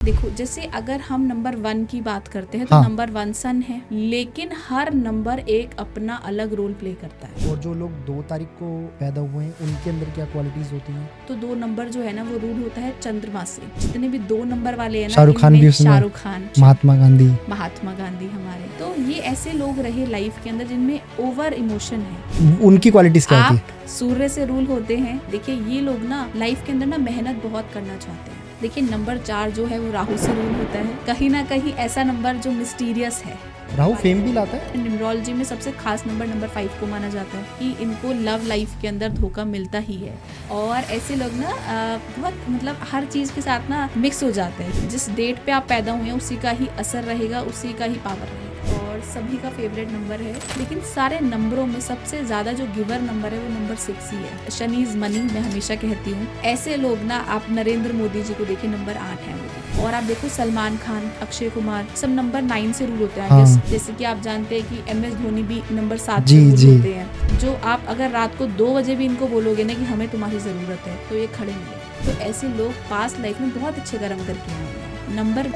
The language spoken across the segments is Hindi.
देखो, जैसे अगर हम नंबर 1 की बात करते हैं तो हाँ। नंबर 1 सन है, लेकिन हर नंबर एक अपना अलग रोल प्ले करता है। और जो लोग 2 तारीख को पैदा हुए हैं उनके अंदर क्या क्वालिटीज होती हैं? तो 2 नंबर जो है ना वो रूल होता है चंद्रमा से। जितने भी 2 नंबर वाले हैं ना, शाहरुख खान इनमें भी उसमें, शाहरुख खान, महात्मा गांधी। महात्मा गांधी हमारे, तो ये ऐसे लोग रहे लाइफ के अंदर जिनमें ओवर इमोशन है। उनकी क्वालिटीज क्या होती है? आप सूर्य से रूल होते हैं। देखिए, ये लोग ना लाइफ के अंदर ना मेहनत बहुत करना चाहते हैं। देखिए, नंबर 4 जो है वो राहु से रूल होता है। कहीं ना कहीं ऐसा नंबर जो मिस्टीरियस है। राहु फेम भी लाता है। न्यूमरोलॉजी में सबसे खास नंबर 5 को माना जाता है कि इनको लव लाइफ के अंदर धोखा मिलता ही है। और ऐसे लोग ना बहुत मतलब हर चीज के साथ ना मिक्स हो जाते हैं। जिस डेट पे आप पैदा हुए हैं उसी का ही असर रहेगा, उसी का ही पावर रहेगा। और सभी का फेवरेट नंबर है, लेकिन सारे नंबरों में सबसे ज्यादा जो गिवर नंबर है वो नंबर 6 ही है। शनि इज मनी, मैं हमेशा कहती हूँ। ऐसे लोग ना, आप नरेंद्र मोदी जी को देखिए, नंबर 8 है। और आप देखो सलमान खान, अक्षय कुमार, सब नंबर 9 से रूल होते हैं। हाँ। जैसे कि आप जानते हैं कि MS धोनी भी नंबर 7 जी, से रूल जी। होते हैं। जो आप अगर रात को 2 बजे भी इनको बोलोगे ना कि हमें तुम्हारी जरूरत है, तो ये खड़े मिले। तो ऐसे लोग पास्ट लाइफ में बहुत अच्छे कर्म करके आए हैं। नंबर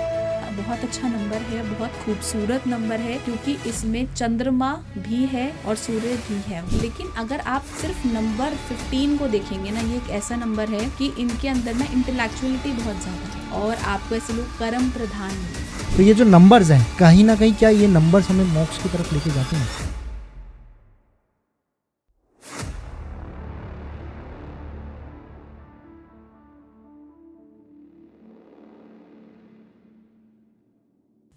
बहुत अच्छा नंबर है, बहुत खूबसूरत नंबर है, क्योंकि इसमें चंद्रमा भी है और सूर्य भी है। लेकिन अगर आप सिर्फ नंबर 15 को देखेंगे ना, ये एक ऐसा नंबर है कि इनके अंदर ना इंटेलेक्चुअलिटी बहुत ज्यादा है और आपको ऐसे लोग कर्म प्रधान मिले। तो ये जो नंबर्स हैं, कहीं ना कहीं क्या ये नंबर्स हमें मोक्ष की तरफ लेके जाते हैं?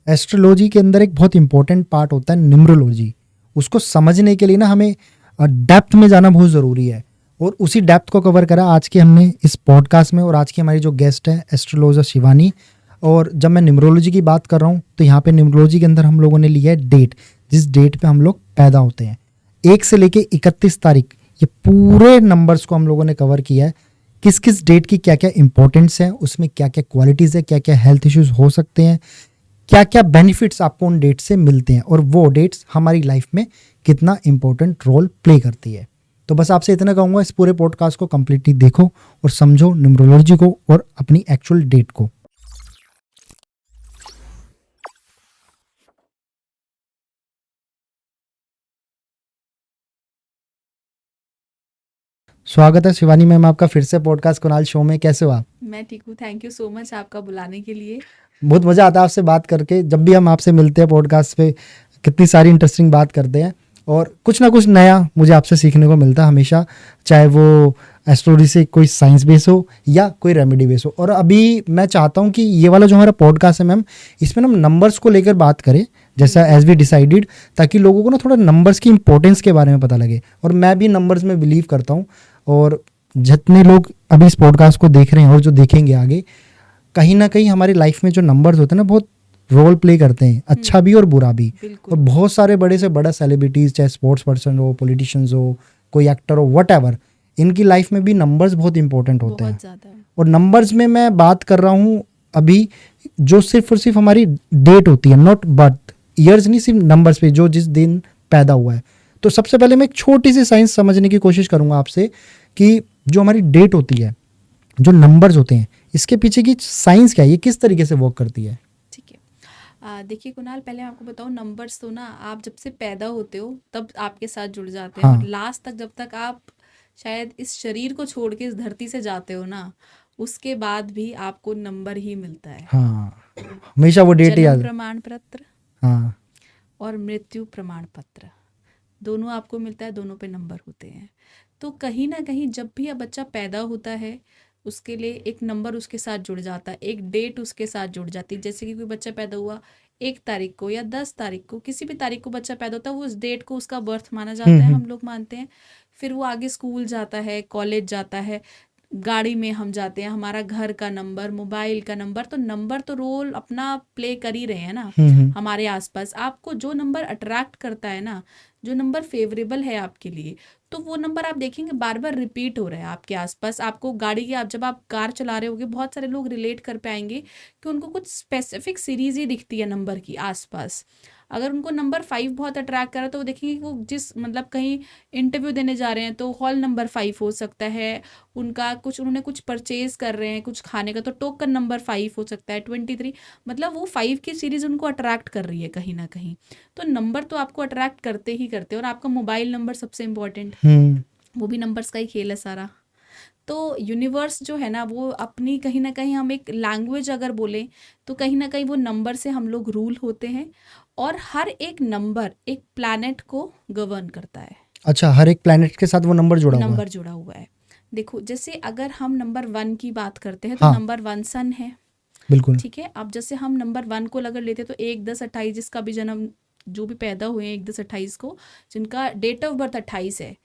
एस्ट्रोलॉजी के अंदर एक बहुत इंपॉर्टेंट पार्ट होता है न्यूमरोलॉजी। उसको समझने के लिए ना हमें डेप्थ में जाना बहुत ज़रूरी है, और उसी डेप्थ को कवर करा आज के हमने इस पॉडकास्ट में। और आज की हमारी जो गेस्ट है एस्ट्रोलॉजर शिवानी। और जब मैं न्यूमरोलॉजी की बात कर रहा हूँ तो यहाँ पे न्यूमरोलॉजी के अंदर हम लोगों ने लिया है डेट, जिस डेट पे हम लोग पैदा होते हैं। 1 से लेके 31 तारीख, ये पूरे नंबर्स को हम लोगों ने कवर किया है। किस किस डेट की क्या क्या इंपॉर्टेंस है, उसमें क्या क्या क्वालिटीज़ है, क्या क्या हेल्थ इश्यूज हो सकते हैं, क्या क्या बेनिफिट्स आपको उन डेट से मिलते हैं, और वो डेट्स हमारी लाइफ में कितना इंपॉर्टेंट रोल प्ले करती है। तो बस आपसे इतना कहूँगा, इस पूरे पॉडकास्ट को कंप्लीटली देखो और समझो न्यूमरोलॉजी को और अपनी एक्चुअल डेट को। स्वागत है शिवानी मैम आपका फिर से पॉडकास्ट कुणाल शो में। कैसे हो आप? मैं ठीक हूँ, थैंक यू सो मच आपका बुलाने के लिए। बहुत मज़ा आता है आपसे बात करके। जब भी हम आपसे मिलते हैं पॉडकास्ट पे कितनी सारी इंटरेस्टिंग बात करते हैं, और कुछ ना कुछ नया मुझे आपसे सीखने को मिलता है हमेशा, चाहे वो एस्ट्रोलॉजी से कोई साइंस बेस हो या कोई रेमेडी बेस हो। और अभी मैं चाहता हूँ कि ये वाला जो हमारा पॉडकास्ट है मैम, इसमें हम नंबर्स को लेकर बात करें, जैसा एज वी डिसाइडेड, ताकि लोगों को ना थोड़ा नंबर्स की इंपॉर्टेंस के बारे में पता लगे। और मैं भी नंबर्स में बिलीव करता हूँ, और जितने लोग अभी इस पॉडकास्ट को देख रहे हैं और जो देखेंगे आगे, कहीं ना कहीं हमारी लाइफ में जो नंबर्स होते हैं ना, बहुत रोल प्ले करते हैं, अच्छा भी और बुरा भी। और बहुत सारे बड़े से बड़ा सेलिब्रिटीज, चाहे स्पोर्ट्स पर्सन हो, पॉलिटिशियंस हो, कोई एक्टर हो, व्हाटएवर, इनकी लाइफ में भी नंबर्स बहुत इंपॉर्टेंट होते हैं। और नंबर्स में मैं बात कर रहा हूँ अभी, जो सिर्फ और सिर्फ हमारी डेट होती है, नॉट बर्थ ईयर्स, नहीं, सिर्फ नंबर्स पे जो जिस दिन पैदा हुआ है। तो सबसे पहले मैं एक छोटी सी साइंस समझने की कोशिश करूंगा आपसे, कि जो हमारी डेट होती है, जो नंबर्स होते हैं, इसके पीछे की साइंस क्या है, ये किस तरीके से वर्क करती है? ठीक है, देखिए कुणाल, पहले आपको बताऊं, नंबर्स तो ना आप जब से पैदा होते हो तब आपके साथ जुड़ जाते हैं। हाँ। और लास्ट तक, जब तक आप शायद इस शरीर को छोड़ के इस धरती से जाते हो ना, उसके बाद भी आपको नंबर ही मिलता है। हाँ, हमेशा वो डेट जन्म याद। प्रमाण पत्र हाँ। और मृत्यु प्रमाण पत्र दोनों आपको मिलता है, दोनों पे नंबर होते हैं। तो कहीं ना कहीं जब भी बच्चा पैदा होता है, उसके लिए एक नंबर उसके साथ जुड़ जाता है, एक डेट उसके साथ जुड़ जाती है। जैसे कि कोई बच्चा पैदा हुआ 1 तारीख को या 10 तारीख को, किसी भी तारीख को बच्चा पैदा होता है, वो उस डेट को उसका बर्थ माना जाता है, हम लोग मानते हैं। फिर वो आगे स्कूल जाता है, कॉलेज जाता है, गाड़ी में हम जाते हैं, हमारा घर का नंबर, मोबाइल का नंबर, तो नंबर तो रोल अपना प्ले कर ही रहे हैं ना हमारे आसपास। आपको जो नंबर अट्रैक्ट करता है ना, जो नंबर फेवरेबल है आपके लिए, तो वो नंबर आप देखेंगे बार बार रिपीट हो रहा है आपके आसपास। आपको गाड़ी की, आप जब आप कार चला रहे होगे, बहुत सारे लोग रिलेट कर पाएंगे कि उनको कुछ स्पेसिफिक सीरीज ही दिखती है नंबर की आसपास। अगर उनको नंबर 5 बहुत अट्रैक्ट करा तो वो देखेंगे कि वो जिस मतलब कहीं इंटरव्यू देने जा रहे हैं तो हॉल नंबर 5 हो सकता है, उनका कुछ उन्होंने कुछ परचेज कर रहे हैं कुछ खाने का तो टोकन नंबर 5 हो सकता है, 23, मतलब वो 5 की सीरीज उनको अट्रैक्ट कर रही है कहीं ना कहीं। तो नंबर तो आपको अट्रैक्ट करते ही करते हैं, और आपका मोबाइल नंबर सबसे इम्पोर्टेंट, वो भी नंबर्स का ही खेल है सारा। तो यूनिवर्स जो है ना वो अपनी कहीं ना कहीं हम एक लैंग्वेज अगर बोलें तो कहीं ना कहीं वो नंबर से हम लोग रूल होते हैं, और हर एक नंबर एक प्लैनेट को गवर्न करता है। अच्छा, हर एक प्लैनेट के साथ वो नंबर जुड़ा हुआ है। नंबर जुड़ा हुआ है। देखो जैसे अगर हम नंबर 1 की बात करते हैं तो हाँ नंबर 1 सन है, बिल्कुल। ठीक है। अब जैसे हम नंबर 1 को अगर लेते हैं तो 1 10 28 जिसका भी जन्म जो भी पैदा हुए हैं 1 10 28 को, जिनका डेट ऑफ बर्थ 28 है,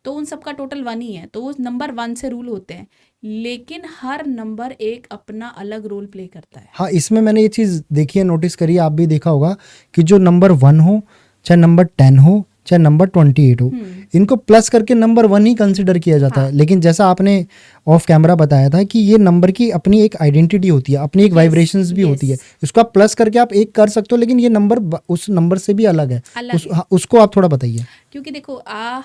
तो उन सबका टोटल 1 ही है, तो वो नंबर 1 से रूल होते हैं। लेकिन हर नंबर एक अपना अलग रोल प्ले करता है। हाँ, इसमें मैंने ये चीज़ देखी है, नोटिस करी है, आप भी देखा होगा कि जो नंबर 1 हो, चाहे नंबर 10 हो, चाहे नंबर 28 हो, इनको प्लस करके नंबर 1 ही कंसिडर किया जाता है। लेकिन जैसा आपने ऑफ कैमरा बताया था कि ये नंबर की अपनी एक आइडेंटिटी होती है, अपनी एक वाइब्रेशंस भी होती है। इसको आप प्लस करके आप एक कर सकते हो, लेकिन ये नंबर उस नंबर से भी अलग है। उसको आप थोड़ा बताइए। क्योंकि देखो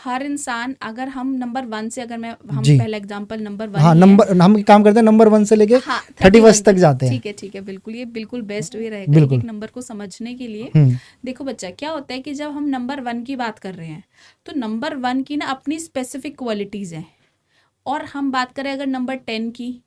हर इंसान, अगर हम नंबर 1 से, अगर हम जी। पहला एग्जांपल नंबर 1 हाँ, ही है, नंबर हम काम करते हैं नंबर 1 से लेके हाँ 31 तक जाते हैं। ठीक है बिल्कुल, ये बिल्कुल बेस्ट वे रहेगा एक एक नंबर को समझने के लिए। देखो बच्चा, क्या होता है कि जब हम नंबर 1 की बात कर रहे हैं तो नंबर 1 की ना अपनी स्पेसिफिक क्वालिटीज़ हैं, और हम बात करें अगर नंबर 10 की,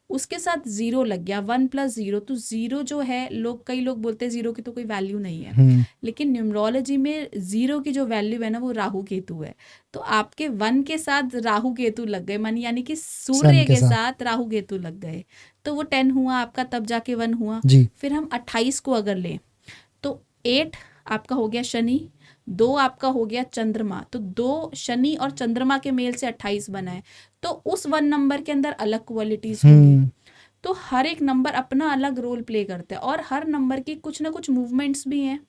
उसके साथ 0 लग गया, 1 + 0, तो 0 जो है कई लोग बोलते हैं 0 की तो कोई वैल्यू नहीं है, लेकिन न्यूमरोलॉजी में 0 की जो वैल्यू है ना वो राहु केतु है। तो आपके 1 के साथ राहु केतु लग गए, यानी कि सूर्य के साथ राहु केतु लग गए, तो वो 10 हुआ आपका, तब जाके 1 हुआ। फिर हम 28 को अगर लें तो 8 आपका हो गया शनि, 2 आपका हो गया चंद्रमा, तो 2 शनि और चंद्रमा के मेल से 28 बना है। तो उस 1 नंबर के अंदर अलग क्वालिटीज होंगी। तो हर एक नंबर अपना अलग रोल प्ले करता है, और हर नंबर की कुछ ना कुछ मूवमेंट्स भी हैं।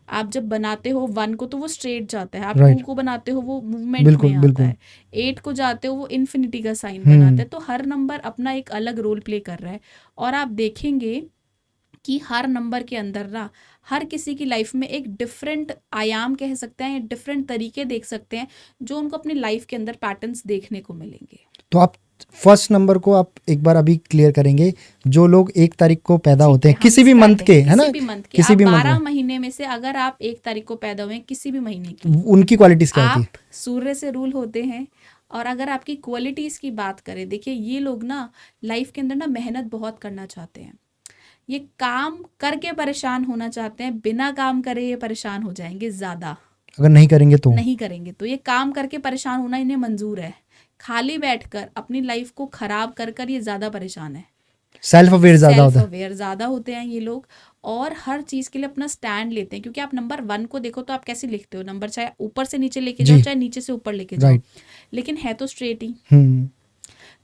आप जब बनाते हो 1 को तो वो स्ट्रेट जाता है, आप 2 को बनाते हो वो मूवमेंट में आता है, 8 को जाते हो वो इन्फिनिटी का साइन बनाता है। तो हर नंबर अपना एक अलग रोल प्ले कर रहा है, और आप देखेंगे कि हर नंबर के अंदर ना हर किसी की लाइफ में एक डिफरेंट आयाम कह सकते हैं, डिफरेंट तरीके देख सकते हैं जो उनको अपनी लाइफ के अंदर पैटर्न्स देखने को मिलेंगे। तो आप फर्स्ट नंबर को आप एक बार अभी क्लियर करेंगे, जो लोग 1 तारीख को पैदा होते हैं किसी भी मंथ के, है ना, किसी भी 12 महीने में से अगर आप 1 तारीख को पैदा हुए किसी भी महीने की, उनकी क्वालिटीज क्या होती है? आप सूर्य से रूल होते हैं। और अगर आपकी क्वालिटीज की बात करें, देखिए ये लोग ना लाइफ के अंदर ना मेहनत बहुत करना चाहते हैं, ये काम करके परेशान होना चाहते हैं, बिना काम करे ये परेशान हो जाएंगे ज्यादा, अगर नहीं करेंगे तो ये काम करके परेशान होना इन्हें मंजूर है, खाली बैठकर अपनी लाइफ को खराब कर कर ये ज्यादा परेशान है। सेल्फ अवेयर ज्यादा होते हैं ये लोग, और हर चीज के लिए अपना स्टैंड लेते हैं। क्योंकि आप नंबर 1 को देखो तो आप कैसे लिखते हो, नंबर चाहे ऊपर से नीचे लेके जाओ चाहे नीचे से ऊपर लेके जाओ, लेकिन है तो स्ट्रेट ही।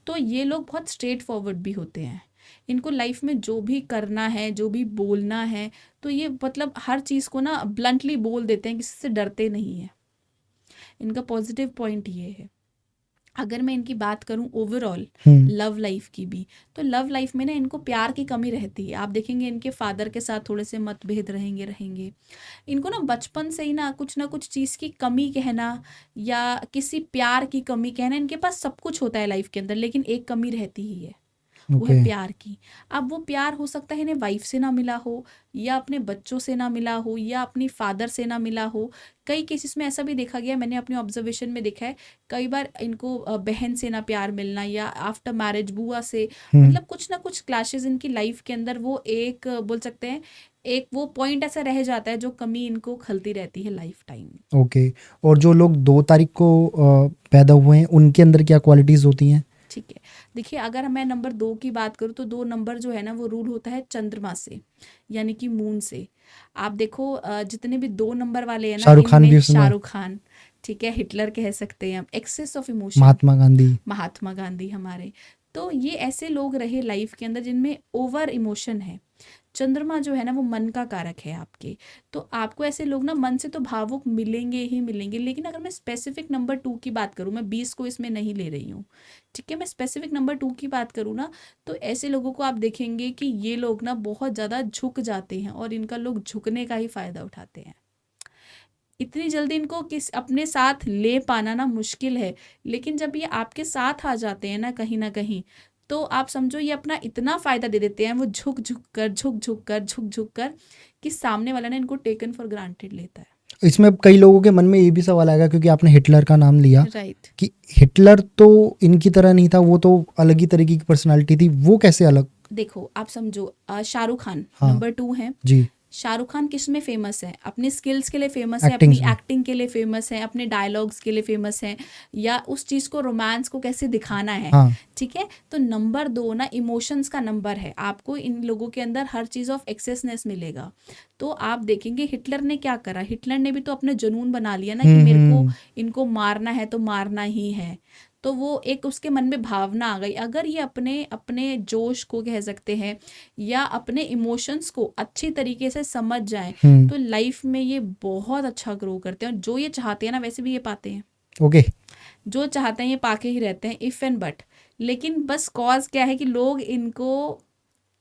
तो ये लोग बहुत स्ट्रेट फॉरवर्ड भी होते हैं, इनको लाइफ में जो भी करना है, जो भी बोलना है, तो ये मतलब हर चीज़ को ना ब्लंटली बोल देते हैं, किसी से डरते नहीं है। इनका पॉजिटिव पॉइंट ये है। अगर मैं इनकी बात करूं ओवरऑल लव लाइफ की भी, तो लव लाइफ में ना इनको प्यार की कमी रहती है। आप देखेंगे इनके फादर के साथ थोड़े से मतभेद रहेंगे। इनको ना बचपन से ही ना कुछ चीज़ की कमी कहना या किसी प्यार की कमी कहना, इनके पास सब कुछ होता है लाइफ के अंदर, लेकिन एक कमी रहती ही है, वो है प्यार की। अब वो प्यार हो सकता है इन्हें वाइफ से ना मिला हो, या अपने बच्चों से ना मिला हो, या अपनी फादर से ना मिला हो। कई केसेस में ऐसा भी देखा गया, मैंने अपने ऑब्जर्वेशन में देखा है, कई बार इनको बहन से ना प्यार मिलना, या आफ्टर मैरिज बुआ से, मतलब कुछ ना कुछ क्लैशेस इनकी लाइफ के अंदर, वो एक बोल सकते हैं एक वो पॉइंट ऐसा रह जाता है जो कमी इनको खलती रहती है लाइफ टाइम। ओके। और जो लोग 2 तारीख को पैदा हुए हैं उनके अंदर क्या क्वालिटीज होती हैं? ठीक है, देखिए अगर मैं नंबर 2 की बात करूँ तो 2 नंबर जो है ना वो रूल होता है चंद्रमा से, यानी कि मून से। आप देखो जितने भी 2 नंबर वाले हैं ना, शाहरुख खान, ठीक है, हिटलर कह सकते हैं हम, access of emotion, Mahatma Gandhi हमारे। तो ये ऐसे लोग रहे लाइफ के अंदर जिनमें ओवर इमोशन है, चंद्रमा जो है ना वो मन का कारक है आपके, तो आपको ऐसे लोग ना मन से तो भावुक मिलेंगे ही मिलेंगे। लेकिन अगर मैं स्पेसिफिक नंबर 2 की बात करूँ, मैं 20 को इसमें नहीं ले रही हूँ, ठीक है, मैं स्पेसिफिक नंबर 2 की बात करूँ ना, तो ऐसे लोगों को आप देखेंगे कि ये लोग ना बहुत ज़्यादा झुक जाते हैं और इनका लोग झुकने का ही फ़ायदा उठाते हैं। इतनी जल्दी इनको किस अपने साथ ले पाना ना मुश्किल है, लेकिन जब ये आपके साथ आ जाते हैं ना कहीं, तो आप समझो ये अपना इतना फ़ायदा दे देते हैं, वो झुक झुक कर कि सामने वाला ना इनको टेकन फॉर ग्रांटेड लेता है। इसमें कई लोगों के मन में ये भी सवाल आएगा, क्योंकि आपने हिटलर का नाम लिया, राइट। कि हिटलर तो इनकी तरह नहीं था, वो तो अलग ही तरीके की पर्सनालिटी थी, वो कैसे अलग? देखो आप समझो, शाहरुख खान हाँ। नंबर 2 है। जी। शाहरुख खान किस में फेमस है? अपनी स्किल्स के लिए फेमस है, Acting अपनी में। एक्टिंग के लिए फेमस है, अपने डायलॉग्स के लिए फेमस है, या उस चीज़ को, रोमांस को कैसे दिखाना है, हाँ। ठीक है। तो नंबर 2 ना इमोशंस का नंबर है, आपको इन लोगों के अंदर हर चीज़ ऑफ एक्सेसनेस मिलेगा। तो आप देखेंगे हिटलर ने क्या करा, हिटलर ने भी तो अपने जुनून बना लिया ना कि मेरे को इनको मारना है तो मारना ही है। तो वो एक उसके मन में भावना आ गई। अगर ये अपने अपने जोश को कह सकते हैं या अपने इमोशंस को अच्छी तरीके से समझ जाएं, तो लाइफ में ये बहुत अच्छा ग्रो करते हैं, और जो ये चाहते हैं ना वैसे भी ये पाते हैं। ओके। जो चाहते हैं ये पाके ही रहते हैं, इफ एंड बट। लेकिन बस कॉज क्या है कि लोग इनको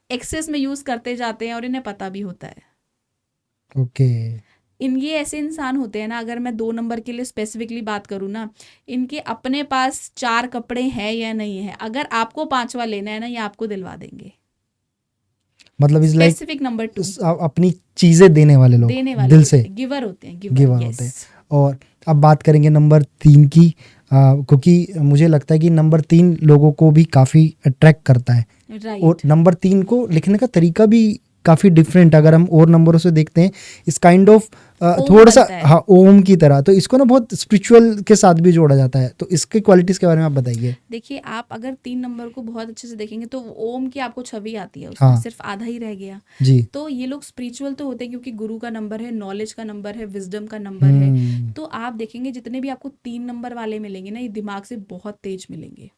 एक्सेस में यूज करते जाते हैं और इन्हें पता भी होता है। ओके। ये ऐसे इंसान होते हैं ना, अगर मैं 2 नंबर के लिए स्पेसिफिकली बात करूँ ना, इनके अपने पास 4 कपड़े हैं या नहीं है, अगर आपको 5वां लेना है ना, ये आपको दिलवा देंगे। मतलब इज लाइक स्पेसिफिक नंबर 2 अपनी चीजें देने वाले लोग, देने वाले दिल होते से हैं, गिवर होते हैं, गिवर गिवर, होते हैं। यस। और अब बात करेंगे नंबर 3 की, क्योंकि मुझे लगता है कि नंबर 3 लोगों को भी काफ़ी अट्रैक्ट करता है, और राइट। नंबर 3 को लिखने का तरीका भी काफ़ी डिफरेंट, अगर हम और नंबरों से देखते हैं, इस काइंड ऑफ ओम थोड़ा सा, बनता है। हाँ, ओम की तरह, तो इसको ना बहुत स्पिरिचुअल के साथ भी जोड़ा जाता है, तो इसके क्वालिटीज़ के बारे में आप बताइए। देखिए, आप अगर 3 नंबर को बहुत अच्छे से देखेंगे तो ओम की आपको छवि आती है, उसमें हाँ। सिर्फ आधा ही रह गया। जी। तो ये लोग स्पिरिचुअल तो होते हैं, क्योंकि गुरु का नंबर है, नॉलेज का नंबर है, विजडम का नंबर है। तो आप देखेंगे जितने भी आपको 3 नंबर वाले मिलेंगे ना, ये दिमाग से बहुत तेज मिलेंगे,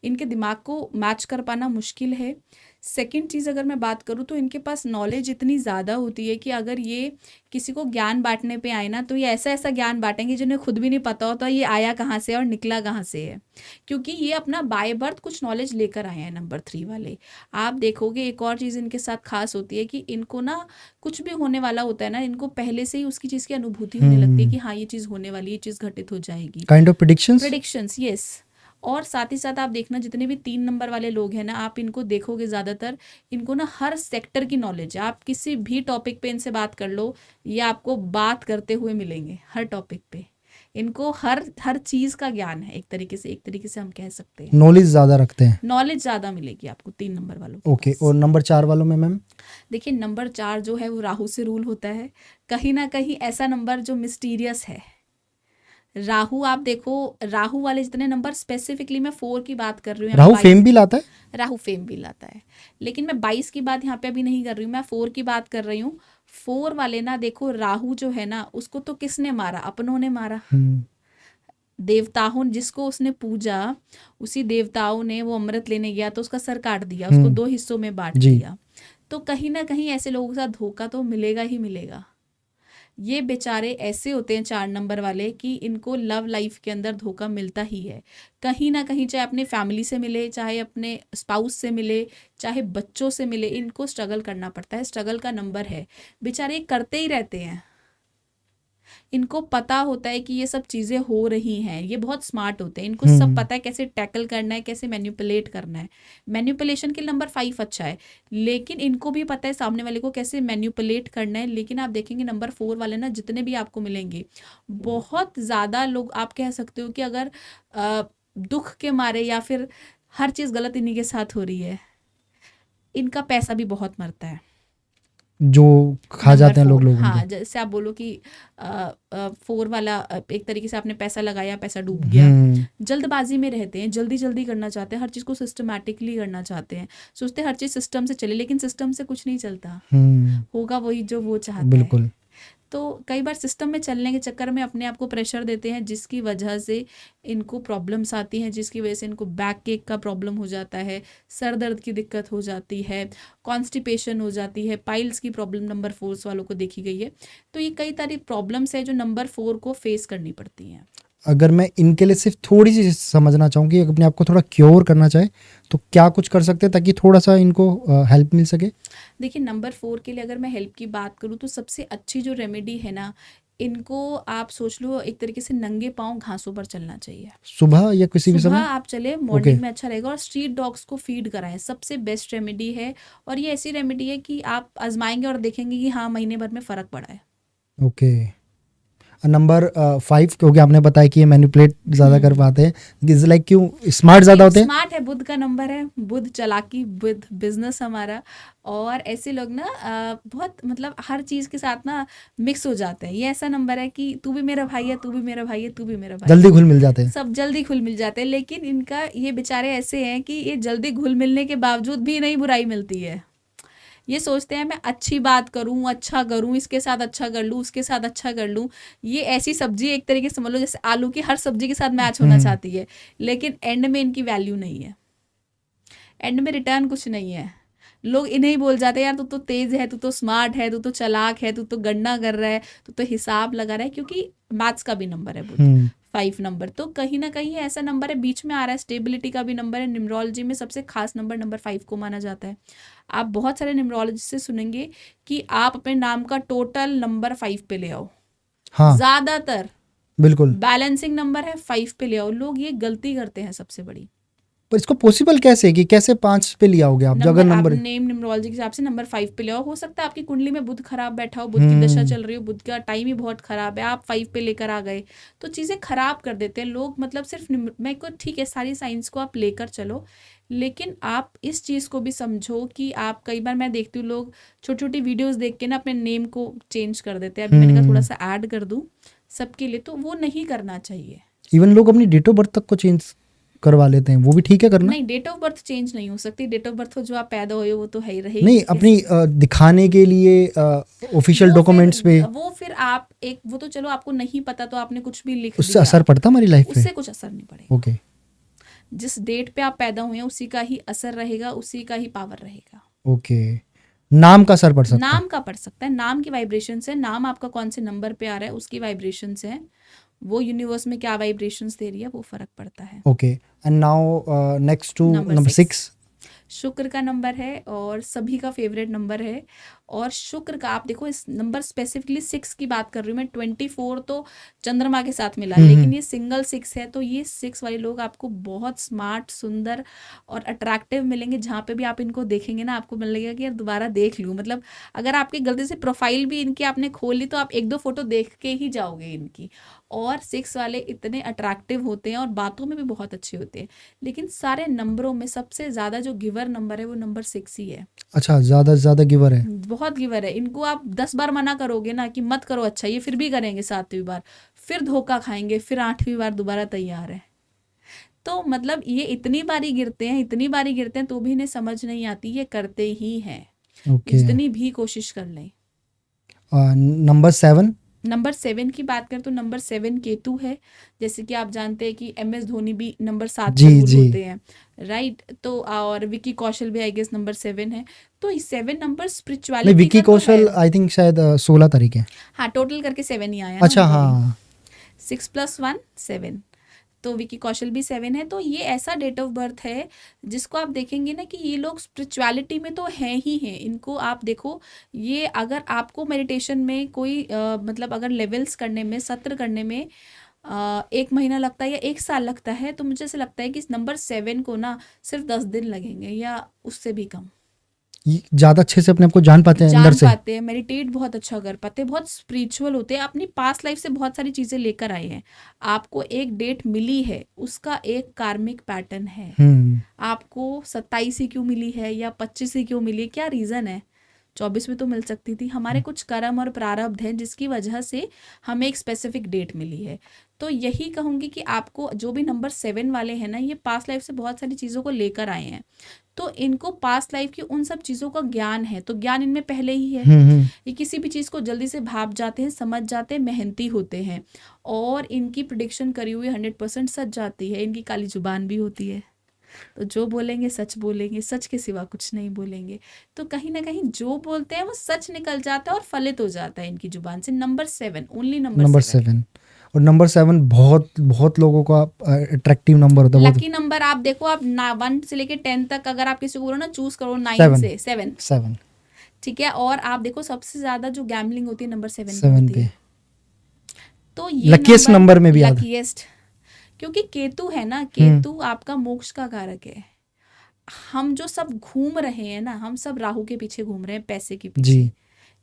इनके दिमाग को मैच कर पाना मुश्किल है। सेकंड चीज़ अगर मैं बात करूँ, तो इनके पास नॉलेज इतनी ज़्यादा होती है कि अगर ये किसी को ज्ञान बांटने पे आए ना, तो ये ऐसा ऐसा ज्ञान बांटेंगे जिन्हें खुद भी नहीं पता होता ये आया कहाँ से और निकला कहाँ से है, क्योंकि ये अपना बाय बर्थ कुछ नॉलेज लेकर आए हैं नंबर 3 वाले। आप देखोगे एक और चीज़ इनके साथ खास होती है कि इनको ना कुछ भी होने वाला होता है ना, इनको पहले से ही उसकी चीज़ की अनुभूति होने लगती है कि हाँ ये चीज़ होने वाली, ये चीज़ घटित हो जाएगी। Kind of predictions. Predictions, yes. और साथ ही साथ आप देखना, जितने भी 3 नंबर वाले लोग हैं ना, आप इनको देखोगे ज़्यादातर इनको ना हर सेक्टर की नॉलेज है। आप किसी भी टॉपिक पे इनसे बात कर लो, ये आपको बात करते हुए मिलेंगे हर टॉपिक पे। इनको हर हर चीज़ का ज्ञान है, एक तरीके से हम कह सकते हैं। नॉलेज ज़्यादा रखते हैं। नॉलेज ज़्यादा मिलेगी आपको 3 नंबर वालों के ओके। पास। और नंबर 4 वालों में मैम? देखिए, नंबर 4 जो है वो राहु से रूल होता है। कहीं ना कहीं ऐसा नंबर जो मिस्टीरियस है। राहु, आप देखो, राहु वाले जितने नंबर, स्पेसिफिकली मैं 4 की बात कर रही हूँ, राहु फेम भी लाता है। राहु फेम भी लाता है, लेकिन मैं 22 की बात यहाँ पे अभी नहीं कर रही हूँ, मैं 4 की बात कर रही हूँ। 4 वाले ना, देखो राहु जो है ना, उसको तो किसने मारा? अपनों ने मारा। देवताओं जिसको उसने पूजा, उसी देवताओं ने, वो अमृत लेने गया तो उसका सर काट दिया, उसको 2 हिस्सों में बांट दिया। तो कहीं ना कहीं ऐसे लोगों के साथ धोखा तो मिलेगा ही मिलेगा। ये बेचारे ऐसे होते हैं 4 नंबर वाले कि इनको लव लाइफ के अंदर धोखा मिलता ही है, कहीं ना कहीं, चाहे अपने फैमिली से मिले, चाहे अपने स्पाउस से मिले, चाहे बच्चों से मिले, इनको स्ट्रगल करना पड़ता है। स्ट्रगल का नंबर है, बेचारे करते ही रहते हैं। इनको पता होता है कि ये सब चीज़ें हो रही हैं, ये बहुत स्मार्ट होते हैं, इनको सब पता है कैसे टैकल करना है, कैसे मैनिपुलेट करना है। मैनिपुलेशन के नंबर 5 अच्छा है, लेकिन इनको भी पता है सामने वाले को कैसे मैनिपुलेट करना है। लेकिन आप देखेंगे नंबर 4 वाले ना, जितने भी आपको मिलेंगे, बहुत ज़्यादा लोग, आप कह सकते हो कि अगर दुख के मारे या फिर हर चीज़ गलत इन्हीं के साथ हो रही है, इनका पैसा भी बहुत मरता है, जो खा जाते हैं लोग लोगों हाँ, को। जैसे आप बोलो कि 4 वाला एक तरीके से आपने पैसा लगाया, पैसा डूब गया। जल्दबाजी में रहते हैं, जल्दी जल्दी करना चाहते हैं, हर चीज़ को सिस्टमैटिकली करना चाहते हैं, सोचते हैं हर चीज़ सिस्टम से चले, लेकिन सिस्टम से कुछ नहीं चलता, होगा वही जो वो चाहता है। बिल्कुल। तो कई बार सिस्टम में चलने के चक्कर में अपने आप को प्रेशर देते हैं, जिसकी वजह से इनको प्रॉब्लम्स आती हैं, जिसकी वजह से इनको बैक केक का प्रॉब्लम हो जाता है, सर दर्द की दिक्कत हो जाती है, कॉन्स्टिपेशन हो जाती है, पाइल्स की प्रॉब्लम नंबर 4 वालों को देखी गई है। तो ये कई सारी प्रॉब्लम्स है जो नंबर 4 को फेस करनी पड़ती हैं। अगर मैं इनके लिए सिर्फ थोड़ी सी समझना चाहूँ कि अपने आप को थोड़ा क्योर करना चाहे तो क्या कुछ कर सकते हैं ताकि थोड़ा सा इनको हेल्प मिल सके? देखिए, नंबर 4 के लिए अगर मैं हेल्प की बात करूँ तो सबसे अच्छी जो रेमेडी है ना, इनको आप सोच लो एक तरीके से नंगे पाँव घासों पर चलना चाहिए। सुबह या किसी भी सुबह समय? आप चले, ओके। मॉर्निंग में अच्छा रहेगा, और स्ट्रीट डॉग्स को फीड कराएं, सबसे बेस्ट रेमेडी है। और ये ऐसी रेमेडी है कि आप आजमाएंगे और देखेंगे कि हाँ, महीने भर में फ़र्क पड़ा है। ओके। नंबर 5, क्योंकि आपने बताया कि ये मैनिपुलेट ज़्यादा कर पाते हैं, इज लाइक क्यों स्मार्ट ज़्यादा होते हैं? स्मार्ट है, बुध का नंबर है, बुध चालाकी, बुध बिजनेस हमारा। और ऐसे लोग ना बहुत मतलब हर चीज़ के साथ ना मिक्स हो जाते हैं। ये ऐसा नंबर है कि तू भी मेरा भाई है, तू भी मेरा भाई है, तू भी मेरा भाई है, जल्दी घुल मिल जाते हैं। सब जल्दी घुल मिल जाते हैं। लेकिन इनका ये बेचारे ऐसे हैं कि ये जल्दी घुल मिलने के बावजूद भी नहीं बुराई मिलती है। ये सोचते हैं मैं अच्छी बात करूं, अच्छा करूं, इसके साथ अच्छा कर लूं, उसके साथ अच्छा कर लूं। ये ऐसी सब्जी एक तरीके से समझ लो जैसे आलू की हर सब्जी के साथ मैच होना चाहती है, लेकिन एंड में इनकी वैल्यू नहीं है, एंड में रिटर्न कुछ नहीं है। लोग इन्हें ही बोल जाते हैं, यार तू तो तेज है, तू तो स्मार्ट है, तू तो चालाक है, तू तो गणना कर रहा है, तू तो हिसाब लगा रहा है, क्योंकि मैथ्स का भी नंबर है बुध, 5 नंबर। तो कहीं ना कहीं ऐसा नंबर है, बीच में आ रहा है, स्टेबिलिटी का भी नंबर है। न्यूमरोलॉजी में सबसे खास नंबर 5 को माना जाता है। आप बहुत सारे न्यूमरोलॉजिस्ट से सुनेंगे कि आप अपने नाम का टोटल नंबर 5 पे ले आओ। हाँ, ज्यादातर बिल्कुल। बैलेंसिंग नंबर है, 5 पे ले आओ। लोग ये गलती करते हैं सबसे बड़ी। पर इसको पॉसिबल कैसे है कि कैसे 5 पे लिया होगे आप? अगर नंबर नेम न्यूमरोलॉजी के हिसाब से नंबर 5 पे ले आओ। हो सकता है आपकी कुंडली में बुध खराब बैठा हो, बुध की दशा चल रही हो, बुध का टाइम ही बहुत खराब है, आप 5 पे लेकर आ गए, तो चीज़ें खराब कर देते हैं लोग। मतलब सिर्फ मैं को ठीक है, सारी साइंस को आप लेकर चलो, लेकिन आप इस चीज़ को भी समझो कि आप, कई बार मैं देखती हूँ लोग छोटी छोटी वीडियोस देख के ना अपने नेम को चेंज कर देते हैं। अभी मैंने कहा थोड़ा सा ऐड कर दूँ सबके लिए, तो वो नहीं करना चाहिए। इवन लोग अपनी डेट ऑफ बर्थ तक को चेंज करवा लेते हैं, वो भी ठीक है करना? नहीं, डेट ऑफ बर्थ चेंज नहीं हो सकती। डेट ऑफ बर्थ जो आप पैदा हुए हो वो तो है ही रहेगी। नहीं, अपनी दिखाने के लिए ऑफिशियल डॉक्यूमेंट्स पे वो फिर आप एक, वो तो चलो आपको नहीं पता तो आपने कुछ भी लिख उससे दिया, असर पड़ता हमारी लाइफ पे? उससे कुछ असर नहीं पड़ेगा। ओके। जिस डेट पे आप पैदा हुए हैं उसी का ही असर रहेगा, उसी का ही पावर रहेगा। ओके। नाम का असर पड़ सकता है? नाम का पड़ सकता है, नाम की वाइब्रेशन से, नाम आपका कौन से नंबर पे आ रहा है उसकी वाइब्रेशन से है, वो यूनिवर्स में क्या वाइब्रेशंस दे रही है वो फर्क पड़ता है। Okay. And now next to number number 6 6। शुक्र का नंबर है और सभी का फेवरेट नंबर है। और शुक्र का आप देखो, इस नंबर स्पेसिफिकली 6 की बात कर रही हूँ मैं। 24 तो चंद्रमा के साथ मिला, लेकिन ये सिंगल 6 है। तो ये 6 वाले लोग आपको बहुत स्मार्ट, सुंदर और अट्रैक्टिव मिलेंगे। जहाँ पे भी आप इनको देखेंगे ना, आपको लगेगा कि यार दोबारा देख लूँ। मतलब अगर आपकी गलती से प्रोफाइल भी इनकी आपने खोल ली तो आप 1-2 फोटो देख के ही जाओगे इनकी। और 6 वाले इतने अट्रैक्टिव होते हैं और बातों में भी बहुत अच्छे होते हैं। लेकिन सारे नंबरों में सबसे ज़्यादा जो गिवर नंबर है वो नंबर 6 ही है। अच्छा, ज़्यादा से ज़्यादा गिवर है। बहुत गिवर है। इनको आप 10 बार मना करोगे ना कि मत करो अच्छा, ये फिर भी करेंगे 7वीं बार, फिर धोखा खाएंगे, फिर 8वीं बार दोबारा तैयार है। तो मतलब ये इतनी बारी गिरते हैं, इतनी बारी गिरते हैं, तो भी इन्हें समझ नहीं आती, ये करते ही हैं ओके। जितनी भी कोशिश कर लें। नंबर 7। नंबर 7 की बात करें तो नंबर 7 केतु है। जैसे कि आप जानते हैं कि MS धोनी भी नंबर 7 जी, पर रूल जी। होते हैं, राइट। तो और विकी कौशल भी आई गेस नंबर 7 है। तो 7 नंबर नहीं, स्पिरिचुअलिटी विकी का तो है। कौशल आई थिंक शायद 16 तारीख है। हाँ, टोटल करके 7 ही आया ना अच्छा, उनका भी। हाँ। 6 + 1 7। तो विकी कौशल भी 7 है। तो ये ऐसा डेट ऑफ बर्थ है जिसको आप देखेंगे ना कि ये लोग स्पिरिचुअलिटी में तो हैं ही हैं। इनको आप देखो, ये अगर आपको मेडिटेशन में कोई मतलब अगर लेवल्स करने में, सत्र करने में 1 महीना लगता है या 1 साल लगता है, तो मुझे ऐसा लगता है कि इस नंबर 7 को ना सिर्फ 10 दिन लगेंगे या उससे भी कम। ज़्यादा अच्छे से अपने आप को जान पाते हैं अंदर जान से। पाते हैं, मेडिटेट बहुत अच्छा कर पाते हैं, बहुत स्पिरिचुअल होते हैं, अपनी पास्ट लाइफ से बहुत सारी चीज़ें लेकर आए हैं। आपको एक डेट मिली है, उसका एक कार्मिक पैटर्न है। आपको 27 ही क्यों मिली है या 25 ही क्यों मिली है, क्या रीज़न है? 24 में तो मिल सकती थी। हमारे कुछ कर्म और प्रारब्ध हैं जिसकी वजह से हमें एक स्पेसिफिक डेट मिली है। तो यही कहूँगी कि आपको जो भी नंबर 7 वाले हैं ना, ये पास्ट लाइफ से बहुत सारी चीज़ों को लेकर आए हैं। तो इनको पास्ट लाइफ की उन सब चीज़ों का ज्ञान है, तो ज्ञान इनमें पहले ही है। ये किसी भी चीज़ को जल्दी से भाप जाते हैं, समझ जाते हैं, मेहनती होते हैं, और इनकी प्रिडिक्शन करी हुई 100% सच जाती है। इनकी काली जुबान भी होती है, तो जो बोलेंगे सच बोलेंगे, सच के सिवा कुछ नहीं बोलेंगे। तो कहीं ना कहीं जो बोलते हैं वो सच निकल जाता है और फलित हो जाता है इनकी जुबान से। Number 7, only number number 7। 7। और नंबर 7 बहुत बहुत लोगों का अट्रैक्टिव नंबर होता है। लकी नंबर आप देखो, आप 1 से लेके 10 तक अगर आप किसी को बोलो ना चूज करो 9 7 से 7, 7 ठीक है। और आप देखो सबसे ज्यादा जो गैम्बलिंग होती है नंबर 7 पे 7 होती पे। है। तो ये लकीस्ट नंबर में भी याद है। लकीएस्ट, क्योंकि केतु है ना, केतु आपका मोक्ष का कारक है। हम जो सब घूम रहे हैं ना, हम सब राहु के पीछे घूम रहे हैं, पैसे के पीछे, जी,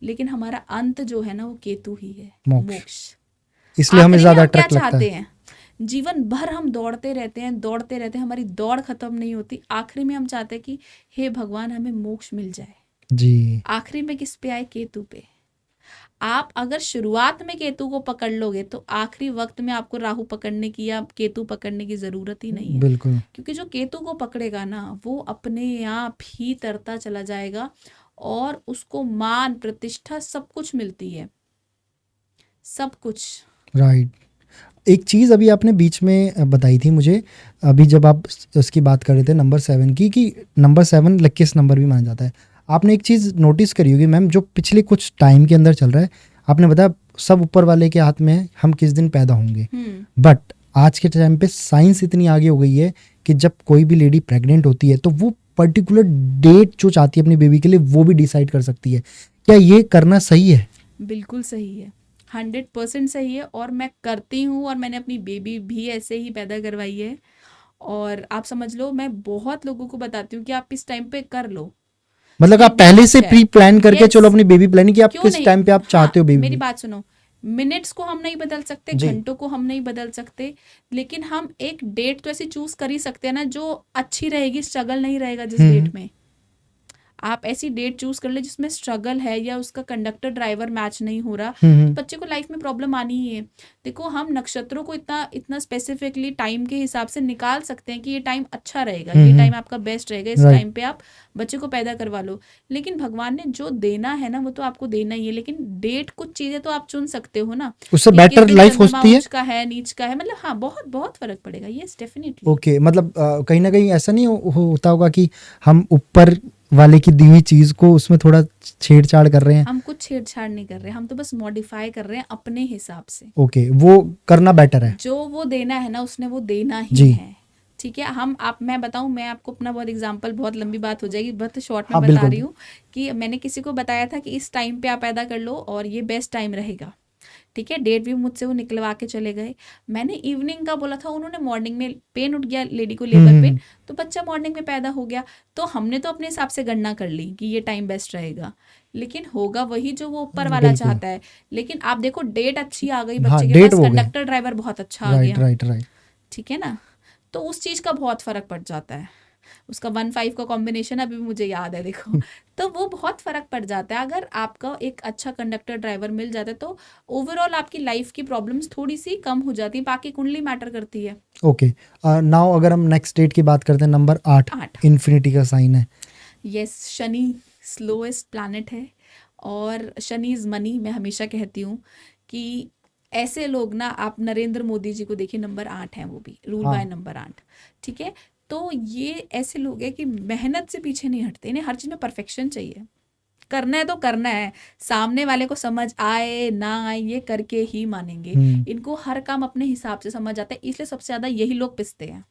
लेकिन हमारा अंत जो है ना वो केतु ही है, मोक्ष। मोक्ष। इसलिए हमें आखिरी में ज्यादा हम क्या अट्रैक्ट लगता चाहते है। हैं? जीवन भर हम दौड़ते रहते हैं, दौड़ते रहते हैं, हमारी दौड़ खत्म नहीं होती। आखिरी में हम चाहते हैं कि हे भगवान हमें मोक्ष मिल जाए। जी, आखिरी में किस पे आए? केतु पे। आप अगर शुरुआत में केतु को पकड़ लोगे तो आखिरी वक्त में आपको राहु पकड़ने की या केतु पकड़ने की जरूरत ही नहीं है, बिल्कुल। क्योंकि जो केतु को पकड़ेगा ना वो अपने आप ही तरता चला जाएगा और उसको मान प्रतिष्ठा सब कुछ मिलती है, सब कुछ। राइट। एक चीज़ अभी आपने बीच में बताई थी मुझे, अभी जब आप उसकी बात कर रहे थे नंबर 7 की, कि नंबर 7 लकीस्ट नंबर भी माना जाता है। आपने एक चीज़ नोटिस करी होगी मैम, जो पिछले कुछ टाइम के अंदर चल रहा है, आपने बताया सब ऊपर वाले के हाथ में है हम किस दिन पैदा होंगे। बट आज के टाइम पे साइंस इतनी आगे हो गई है कि जब कोई भी लेडी प्रेग्नेंट होती है तो वो पर्टिकुलर डेट जो चाहती है अपनी बेबी के लिए वो भी डिसाइड कर सकती है। क्या ये करना सही है? बिल्कुल सही है, 100% सही है। और मैं करती हूँ, और मैंने अपनी बेबी भी ऐसे ही पैदा करवाई है। और आप समझ लो मैं बहुत लोगों को बताती हूँ कि आप इस टाइम पे कर लो। मतलब ये आप पहले से बेस्ट है। प्री प्लान करके Yes, चलो अपनी बेबी प्लानिंग कि आप क्यों किस नहीं? टाइम पे आप चाहते हो हाँ, बेबी। मेरी बात सुनो। मिनट्स को हम नहीं बदल सकते, जी। घंटों को हम नहीं बदल सकते, लेकिन हम एक डेट तो ऐसी चूज कर ही सकते हैं ना जो अच्छी रहेगी, स्ट्रगल नहीं रहेगा जिस डेट में। आप ऐसी डेट चूज कर ले जिसमें स्ट्रगल है या उसका कंडक्टर ड्राइवर मैच नहीं हो रहा, तो बच्चे को लाइफ में प्रॉब्लम आनी ही है। देखो हम नक्षत्रों को इतना इतना स्पेसिफिकली टाइम के हिसाब से निकाल सकते हैं कि ये टाइम अच्छा रहेगा, ये टाइम आपका बेस्ट रहेगा, इस टाइम पे आप बच्चे को पैदा करवा लो। लेकिन भगवान ने जो देना है ना वो तो आपको देना ही है, लेकिन डेट कुछ चीजें तो आप चुन सकते हो ना, उससे कि किस बेटर दिन लाइफ चंद्रमा होती है। उच्च का है, नीच का है, मतलब हाँ बहुत बहुत फर्क पड़ेगा। Yes definitely. ओके, मतलब कहीं ना कहीं ऐसा नहीं होता होगा कि हम ऊपर वाले की दी हुई चीज को उसमें थोड़ा छेड़छाड़ कर रहे हैं। हम कुछ छेड़छाड़ नहीं कर रहे, हम तो बस मॉडिफाई कर रहे हैं अपने हिसाब से। ओके, वो करना बेटर है। जो वो देना है ना उसने वो देना ही जी। है, ठीक है। मैं बताऊं, मैं आपको अपना बहुत एग्जांपल, बहुत लंबी बात हो जाएगी, बहुत शॉर्ट में हाँ, बता बिल्कुल। रही हूँ कि मैंने किसी को बताया था कि इस टाइम पे आप पैदा कर लो और ये बेस्ट टाइम रहेगा, ठीक है। डेट भी मुझसे वो निकलवा के चले गए। मैंने इवनिंग का बोला था, उन्होंने मॉर्निंग में, पेन उठ गया लेडी को, लेबर पेन, तो बच्चा मॉर्निंग में पैदा हो गया। तो हमने तो अपने हिसाब से गणना कर ली कि ये टाइम बेस्ट रहेगा, लेकिन होगा वही जो वो ऊपर वाला बिल्कुल। चाहता है। लेकिन आप देखो डेट अच्छी आ गई, हाँ, बच्चे के डेट पास वो गए। कंडक्टर ड्राइवर बहुत अच्छा आ राइट गया, राइट राइट। ठीक है ना। तो उस चीज का बहुत फर्क पड़ जाता है। उसका 1-5 का कॉम्बिनेशन अभी भी मुझे याद है, देखो। तो वो बहुत फर्क पड़ जाता है। अगर आपका एक अच्छा कंडक्टर ड्राइवर मिल जाता है तो ओवरऑल आपकी लाइफ की प्रॉब्लम्स थोड़ी सी कम हो जाती है। बाकी कुंडली मैटर करती है। ओके, नाउ अगर हम नेक्स्ट डेट की बात करते हैं, नंबर 8 8, इन्फिनिटी का साइन है। यस, शनि स्लोएस्ट प्लैनेट है और शनि इज मनी। मैं हमेशा कहती हूँ कि ऐसे लोग ना, आप नरेंद्र मोदी जी को देखिए, नंबर 8 हैं, वो भी रूल बाय नंबर 8, ठीक है। तो ये ऐसे लोग हैं कि मेहनत से पीछे नहीं हटते, इन्हें हर चीज में परफेक्शन चाहिए। करना है तो करना है, सामने वाले को समझ आए ना आए ये करके ही मानेंगे। इनको हर काम अपने हिसाब से समझ आता है, इसलिए सबसे ज्यादा यही लोग पिसते हैं।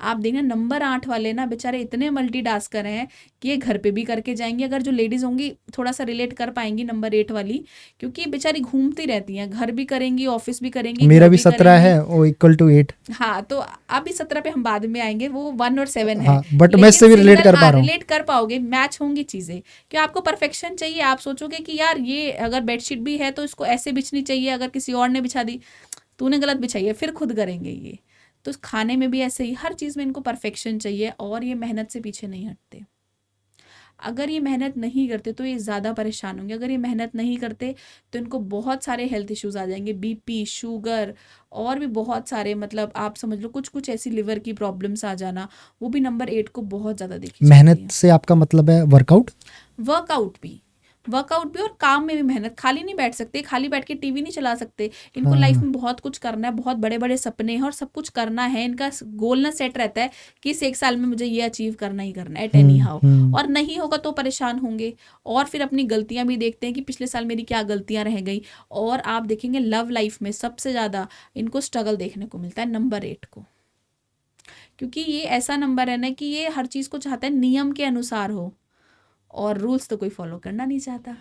आप देखना नंबर 8 वाले ना बेचारे इतने मल्टीटास्कर हैं कि ये घर पे भी करके जाएंगी। अगर जो लेडीज होंगी थोड़ा सा रिलेट कर पाएंगी नंबर 8 वाली, क्योंकि बेचारी घूमती रहती हैं, घर भी करेंगी, ऑफिस भी करेंगी, मेरा घर भी भी 17 करेंगी। है, वो इक्वल टू 8। हाँ, तो अभी 17 पे हम बाद में आएंगे, वो 1 और 7 है। हाँ, बट मैं लेकिन इससे भी रिलेट कर पा रहा हूँ। रिलेट कर पाओगे, मैच होंगी चीजें। कि आपको परफेक्शन चाहिए, आप सोचोगे कि यार ये अगर बेडशीट भी है तो इसको ऐसे बिछनी चाहिए, अगर किसी और ने बिछा दी तूने गलत बिछाई है, फिर खुद करेंगे ये। तो खाने में भी ऐसे ही, हर चीज में इनको परफेक्शन चाहिए और ये मेहनत से पीछे नहीं हटते। अगर ये मेहनत नहीं करते तो ये ज़्यादा परेशान होंगे। अगर ये मेहनत नहीं करते तो इनको बहुत सारे हेल्थ इश्यूज़ आ जाएंगे, बीपी, शुगर और भी बहुत सारे, मतलब आप समझ लो कुछ कुछ ऐसी लिवर की प्रॉब्लम्स आ जाना, वो भी नंबर 8 को बहुत ज़्यादा देखी जाती मेहनत है। से आपका मतलब है वर्कआउट? वर्कआउट भी और काम में भी मेहनत। खाली नहीं बैठ सकते, खाली बैठ के टीवी नहीं चला सकते। इनको लाइफ हाँ। में बहुत कुछ करना है, बहुत बड़े बड़े सपने हैं और सब कुछ करना है। इनका गोल ना सेट रहता है कि इस 1 साल में मुझे ये अचीव करना ही करना है एट एनी हाउ, और नहीं होगा तो परेशान होंगे। और फिर अपनी गलतियां भी देखते हैं कि पिछले साल मेरी क्या गलतियां रह गई। और आप देखेंगे लव लाइफ में सबसे ज़्यादा इनको स्ट्रगल देखने को मिलता है नंबर 8 को, क्योंकि ये ऐसा नंबर है ना कि ये हर चीज़ को चाहता है नियम के अनुसार हो, और रूल्स तो कोई फॉलो करना नहीं चाहता।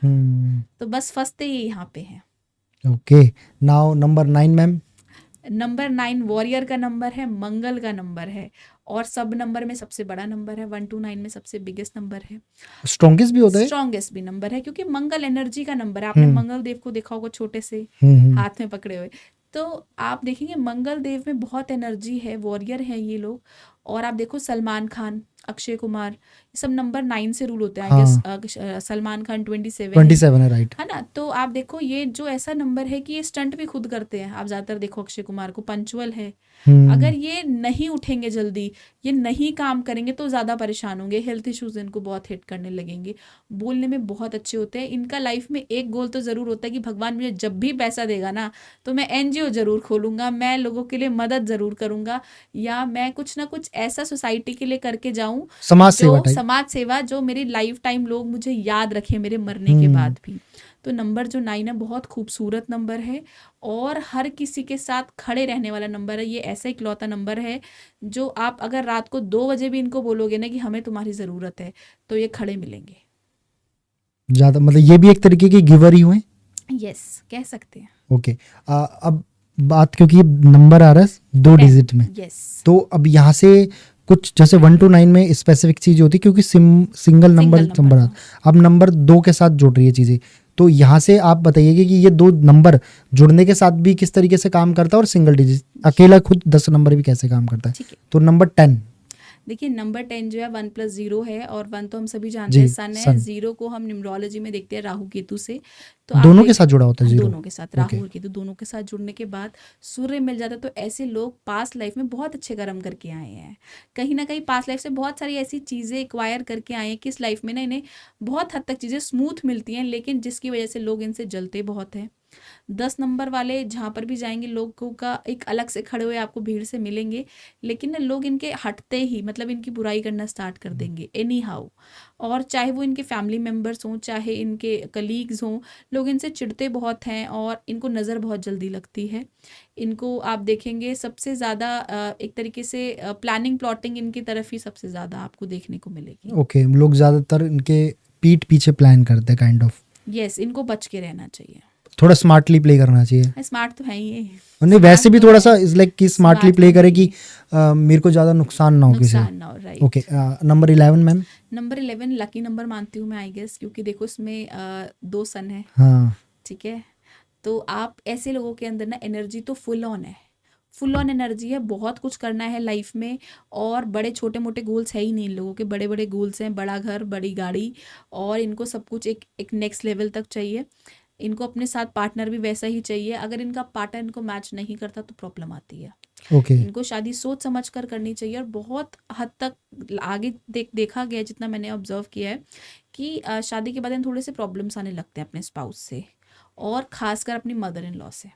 तो बस फंसते ये यहाँ पे है। Okay, now number 9 ma'am. Number 9 warrior का नंबर है, मंगल का नंबर है, और सब नंबर में सबसे बड़ा नंबर है। 1 to 9 में सबसे बिगेस्ट नंबर है, स्ट्रॉन्गेस्ट भी होता है? स्ट्रॉन्गेस्ट भी नंबर है, क्योंकि मंगल एनर्जी का नंबर है। आपने मंगल देव को देखा होगा छोटे से हाथ में पकड़े हुए, तो आप देखेंगे मंगल देव में बहुत एनर्जी है, वॉरियर है ये लोग। और आप देखो सलमान खान, अक्षय कुमार, ये सब नंबर 9 से रूल होते हैं। आई गेस सलमान खान 27 है, राइट? है ना। तो आप देखो ये जो ऐसा नंबर है कि ये स्टंट भी खुद करते हैं। आप ज़्यादातर देखो अक्षय कुमार को, पंचुअल है। अगर ये नहीं उठेंगे जल्दी, ये नहीं काम करेंगे तो ज़्यादा परेशान होंगे। हेल्थ इश्यूज इनको बहुत हिट करने लगेंगे। बोलने में बहुत अच्छे होते हैं। इनका लाइफ में एक गोल तो ज़रूर होता है कि भगवान मुझे जब भी पैसा देगा ना तो मैं NGO ज़रूर खोलूँगा, मैं लोगों के लिए मदद ज़रूर करूँगा, या मैं कुछ ना कुछ ऐसा सोसाइटी के लिए करके जाऊँ, समाज सेवा जो मेरी लाइफ टाइम लोग मुझे याद रखें मेरे मरने के बाद भी। तो नंबर जो 9 है बहुत खूबसूरत नंबर है और हर किसी के साथ खड़े रहने वाला नंबर है। ये ऐसा इकलौता नंबर है जो आप अगर रात को 2 बजे भी इनको बोलोगे ना कि हमें तुम्हारी ज़रूरत है, तो ये खड़े मिलेंगे। ज़्यादा मतलब ये भी एक तरीके की गिवर ही हुए? यस, कह सकते हैं। ओके, अब बात, क्योंकि ये नंबर आ रहा है 2 डिजिट में, यस, तो अब यहाँ से कुछ जैसे 1 to 9 में स्पेसिफिक चीज़ होती है, क्योंकि सिंगल नंबर आता, अब नंबर 2 के साथ जुड़ रही है चीज़ें, तो यहाँ से आप बताइएगा कि ये 2 नंबर जुड़ने के साथ भी किस तरीके से काम करता है, और सिंगल डिजिट अकेला खुद 10 नंबर भी कैसे काम करता है। तो नंबर 10, देखिए नंबर 10 जो है 1 + 0 है, और 1 तो हम सभी जानते हैं सन है। 0 को हम न्यूमरोलॉजी में देखते हैं राहु केतु से। तो दोनों के साथ जुड़ा होता है 0? दोनों के साथ, राहु और केतु दोनों के साथ जुड़ने के बाद सूर्य मिल जाता है। तो ऐसे लोग पास्ट लाइफ में बहुत अच्छे कर्म करके आए हैं। कहीं ना कहीं पास्ट लाइफ से बहुत सारी ऐसी चीज़ें एक्वायर करके आए हैं कि इस लाइफ में ना इन्हें बहुत हद तक चीज़ें स्मूथ मिलती हैं, लेकिन जिसकी वजह से लोग इनसे जलते बहुत हैं। 10 नंबर वाले जहाँ पर भी जाएंगे लोगों का एक अलग से खड़े हुए आपको भीड़ से मिलेंगे, लेकिन ना लोग इनके हटते ही मतलब इनकी बुराई करना स्टार्ट कर देंगे एनी हाउ। और चाहे वो इनके फैमिली मेम्बर्स हों, चाहे इनके कलीग्स हों, लोग इनसे चिढ़ते बहुत हैं और इनको नज़र बहुत जल्दी लगती है। इनको आप देखेंगे सबसे ज़्यादा एक तरीके से प्लानिंग प्लॉटिंग इनकी तरफ ही सबसे ज़्यादा आपको देखने को मिलेगी। ओके, लोग ज़्यादातर इनके पीठ पीछे प्लान करते हैं काइंड ऑफ। यस, इनको बच के रहना चाहिए, थोड़ा स्मार्टली प्ले करना चाहिए। स्मार्ट तो है ही ये, नहीं वैसे भी थोड़ा सा इज लाइक कि स्मार्टली प्ले करे कि मेरे को ज़्यादा नुकसान ना हो किसी। Right. Okay, number 11 ma'am. Number 11 lucky number मानती हूँ मैं, आई गेस, क्योंकि देखो इसमें 2 सन है। हाँ, ठीक है, तो आप ऐसे लोगों के अंदर ना एनर्जी तो फुल ऑन है, फुल ऑन एनर्जी है, बहुत कुछ करना है लाइफ में, और बड़े छोटे मोटे गोल्स है ही नहीं इन लोगों के, बड़े बड़े गोल्स हैं, बड़ा घर, बड़ी गाड़ी, और इनको सब कुछ एक नेक्स्ट लेवल तक चाहिए। इनको अपने साथ पार्टनर भी वैसा ही चाहिए। अगर इनका पार्टनर इनको मैच नहीं करता तो प्रॉब्लम आती है। ओके, इनको शादी सोच समझ कर करनी चाहिए, और बहुत हद तक आगे देखा गया जितना मैंने ऑब्जर्व किया है कि शादी के बाद इन थोड़े से प्रॉब्लम्स आने लगते हैं अपने स्पाउस से, और खासकर अपनी मदर इन लॉ से।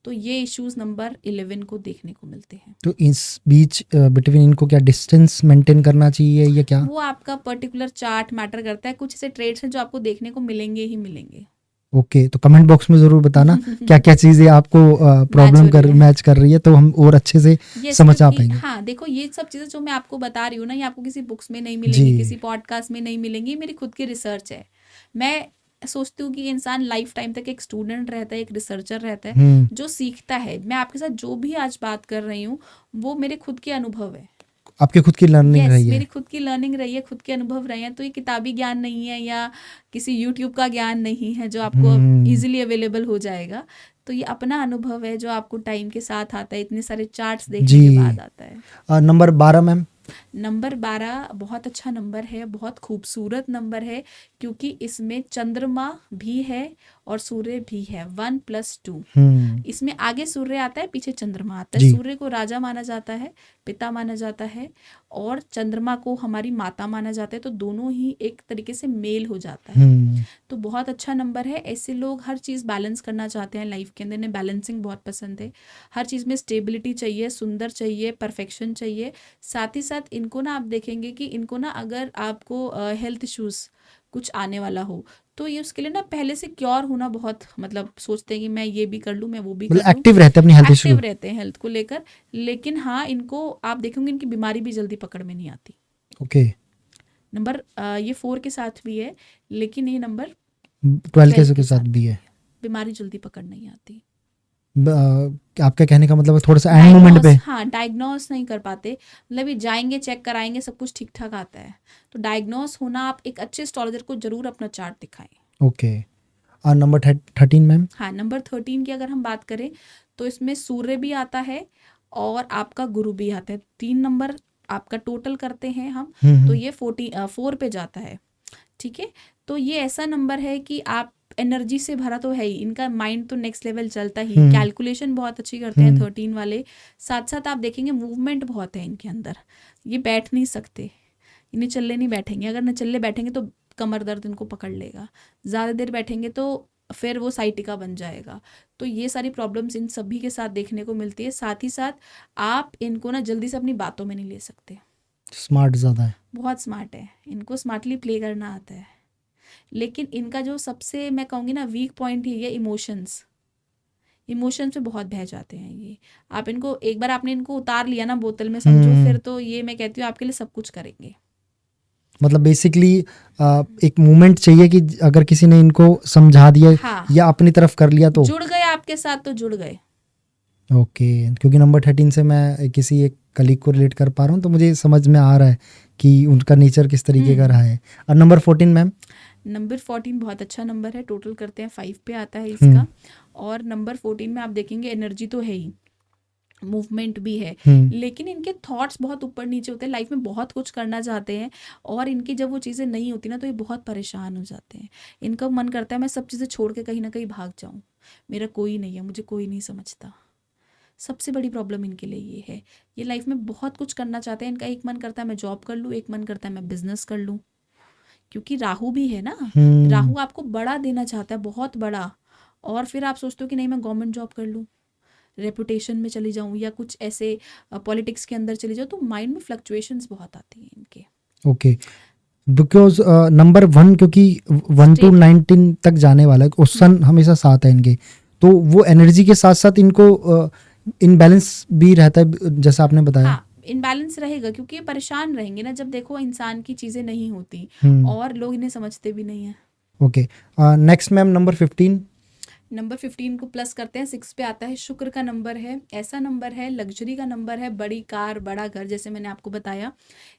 तो ये इश्यूज नंबर 11 को देखने को मिलते हैं। तो इस बीच बिटवीन इनको क्या डिस्टेंस मेंटेन करना चाहिए या क्या? वो आपका पर्टिकुलर चार्ट मैटर करता है। कुछ ऐसे ट्रेड्स हैं जो आपको देखने को मिलेंगे ही मिलेंगे। ओके, तो कमेंट बॉक्स में ज़रूर बताना क्या क्या चीज़ें आपको प्रॉब्लम मैच कर रही है, तो हम और अच्छे से समझ आ पाएंगे। हाँ देखो, ये सब चीज़ें जो मैं आपको बता रही हूँ ना, ये आपको किसी बुक्स में नहीं मिलेंगी, किसी पॉडकास्ट में नहीं मिलेंगी, मेरी खुद की रिसर्च है। मैं सोचती हूँ कि इंसान लाइफ टाइम तक एक स्टूडेंट रहता है, एक रिसर्चर रहता है जो सीखता है। मैं आपके साथ जो भी आज बात कर रही हूँ वो मेरे खुद के अनुभव है, आपके खुद की लर्निंग रही है। मेरी खुद की लर्निंग रही है, खुद के अनुभव रहे हैं। तो ये किताबी ज्ञान नहीं है या किसी यूट्यूब का ज्ञान नहीं है जो आपको इजीली अवेलेबल हो जाएगा। तो ये अपना अनुभव है जो आपको टाइम के साथ आता है, इतने सारे चार्ट्स देखने के बाद आता है। Number 12 ma'am. नंबर 12 बहुत अच्छा नंबर है, बहुत खूबसूरत नंबर है, क्योंकि इसमें चंद्रमा भी है और सूर्य भी है, 1+2। इसमें आगे सूर्य आता है, पीछे चंद्रमा आता है। जी। सूर्य को राजा माना जाता है, पिता माना जाता है, और चंद्रमा को हमारी माता माना जाता है, तो दोनों ही एक तरीके से मेल हो जाता है। तो बहुत अच्छा नंबर है। ऐसे लोग हर चीज़ बैलेंस करना चाहते हैं लाइफ के अंदर, इन्हें बैलेंसिंग बहुत पसंद है। हर चीज़ में स्टेबिलिटी चाहिए, सुंदर चाहिए, परफेक्शन चाहिए। साथ ही साथ इनको ना आप देखेंगे कि इनको ना अगर आपको हेल्थ इश्यूज़ कुछ आने वाला हो, तो ये उसके लिए ना पहले से क्योर होना बहुत मतलब सोचते हैं कि मैं ये भी कर लूँ, मैं वो भी मतलब कर लूँ। एक्टिव रहते हैं अपनी हेल्थ एक्टिव इशू। रहते हैं हेल्थ को लेकर। लेकिन हाँ, इनको आप देखेंगे इनकी बीमारी भी जल्दी पकड़ में नहीं आती। ओके। नंबर ये 4 के साथ भी है, लेकिन ये नंबर 12 12 के साथ भी है। बीमारी जल्दी पकड़ नहीं आती। आपका कहने का मतलब है थोड़ा सा एंड मोमेंट पे। हाँ, डायग्नोस नहीं कर पाते, मतलब ये जाएंगे, चेक कराएंगे, सब कुछ ठीक ठाक आता है। तो डायग्नोस होना, आप एक अच्छे एस्ट्रोलॉजर को जरूर अपना चार्ट दिखाएं। ओके। और नंबर 13 मैम। हाँ, नंबर 13 की अगर हम बात करें तो इसमें सूर्य भी आता है और आपका गुरु भी आता है। 3 नंबर आपका टोटल करते हैं हम, तो ये 4 पे जाता है। ठीक है, तो ये ऐसा नंबर है कि आप एनर्जी से भरा तो है ही, इनका माइंड तो नेक्स्ट लेवल चलता ही, कैलकुलेशन बहुत अच्छी करते हैं 13 वाले। साथ साथ आप देखेंगे मूवमेंट बहुत है इनके अंदर, ये बैठ नहीं सकते, इन्हें चलने नहीं बैठेंगे। अगर न चलने बैठेंगे तो कमर दर्द इनको पकड़ लेगा, ज़्यादा देर बैठेंगे तो फिर वो साइटिका बन जाएगा। तो ये सारी प्रॉब्लम्स इन सभी के साथ देखने को मिलती है। साथ ही साथ आप इनको ना जल्दी से अपनी बातों में नहीं ले सकते। स्मार्ट ज़्यादा है। बहुत स्मार्ट है, इनको स्मार्टली प्ले करना आता है। लेकिन इनका जो सबसे मैं कहूँगी ना वीक पॉइंट ही है इमोशंस। इमोशंस पे बहुत बह जाते हैं ये। आप इनको एक बार आपने इनको उतार लिया ना बोतल में, समझो फिर तो ये मैं कहती हूँ आपके लिए सब कुछ करेंगे। मतलब बेसिकली एक मोमेंट चाहिए कि अगर किसी ने इनको समझा दिया हाँ, या अपनी तरफ कर लिया तो। जुड़ गए आपके साथ तो जुड़ गए। ओके। क्योंकि नंबर 13 से मैं किसी एक कलीग को रिलेट कर पा रहा हूँ, तो मुझे समझ में आ रहा है कि उनका नेचर किस तरीके का रहा है। और नंबर 14 मैम। नंबर 14 बहुत अच्छा नंबर है, टोटल करते हैं 5 पे आता है इसका। और नंबर 14 में आप देखेंगे एनर्जी तो है ही, मूवमेंट भी है, लेकिन इनके थॉट्स बहुत ऊपर नीचे होते हैं, लाइफ में बहुत कुछ करना चाहते हैं, और इनकी जब वो चीज़ें नहीं होती ना तो ये बहुत परेशान हो जाते हैं। इनका मन करता है मैं सब चीज़ें छोड़ के कहीं ना कहीं भाग जाऊं, मेरा कोई नहीं है, मुझे कोई नहीं समझता। सबसे बड़ी प्रॉब्लम इनके लिए ये है, ये लाइफ में बहुत कुछ करना चाहते हैं। इनका एक मन करता है मैं जॉब कर लूँ, एक मन करता है मैं बिजनेस कर लूँ, क्योंकि राहु भी है ना। राहु आपको बड़ा देना चाहता है, बहुत बड़ा। और फिर आप सोचते हो कि नहीं मैं गवर्नमेंट जॉब कर लूँ, रेपुटेशन में चली जाऊं, या कुछ ऐसे पॉलिटिक्स के अंदर चली जाऊं, तो माइंड में फ्लक्चुएशंस बहुत आती हैं इनके। ओके। बिकॉज नंबर 1 क्योंकि 1 to 19 तक जाने वाला है, उस सन हमेशा साथ है इनके, तो वो एनर्जी के साथ साथ इनको इनबैलेंस भी रहता है जैसा आपने बताया। हाँ, इनबैलेंस रहेगा, क्योंकि ये परेशान रहेंगे ना जब देखो इंसान की चीज़ें नहीं होती, और लोग इन्हें समझते भी नहीं है। Okay. Next ma'am number 15। Number 15 को प्लस करते हैं, 6 पे आता है, शुक्र का नंबर है। ऐसा नंबर है, लग्जरी का नंबर है, बड़ी कार, बड़ा घर, जैसे मैंने आपको बताया।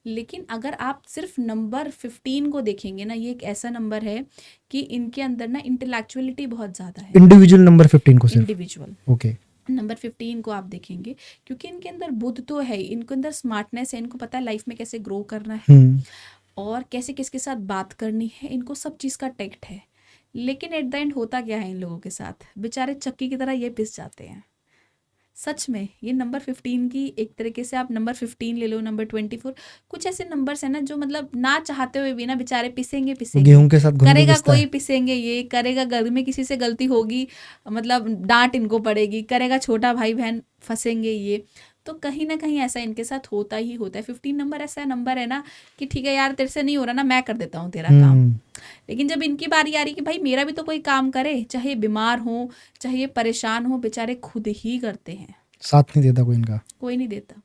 लेकिन अगर आप सिर्फ नंबर 15 को देखेंगे ना, ये एक ऐसा नंबर है कि इनके अंदर ना इंटेलेक्चुअलिटी बहुत ज़्यादा है। इंडिविजुअल नंबर 15 को सिर्फ। Individual okay. नंबर 15 को आप देखेंगे, क्योंकि इनके अंदर बुद्ध तो है, इनके अंदर स्मार्टनेस है, इनको पता है लाइफ में कैसे ग्रो करना है और कैसे किसके साथ बात करनी है, इनको सब चीज़ का टैक्ट है। लेकिन एट द एंड होता क्या है इन लोगों के साथ, बेचारे चक्की की तरह ये पिस जाते हैं। सच में ये नंबर 15 की एक तरीके से आप नंबर 15 ले लो, नंबर 24, कुछ ऐसे नंबर्स हैं ना जो मतलब ना चाहते हुए भी ना बेचारे पिसेंगे गेहूं के साथ घुन करेगा पिसता कोई, है। पिसेंगे, ये करेगा, घर में किसी से गलती होगी मतलब डांट इनको पड़ेगी, करेगा छोटा भाई बहन फंसेंगे ये। तो कहीं ना कहीं ऐसा इनके साथ होता ही होता है। 15 नंबर ऐसा नंबर है ना कि ठीक है यार तेरे से नहीं हो रहा ना, मैं कर देता हूँ तेरा काम। लेकिन जब इनकी बारी आ रही कि भाई मेरा भी तो कोई काम करे, चाहे बीमार हो चाहे परेशान हो, बेचारे खुद ही करते हैं, साथ नहीं देता कोई इनका। कोई नहीं देता।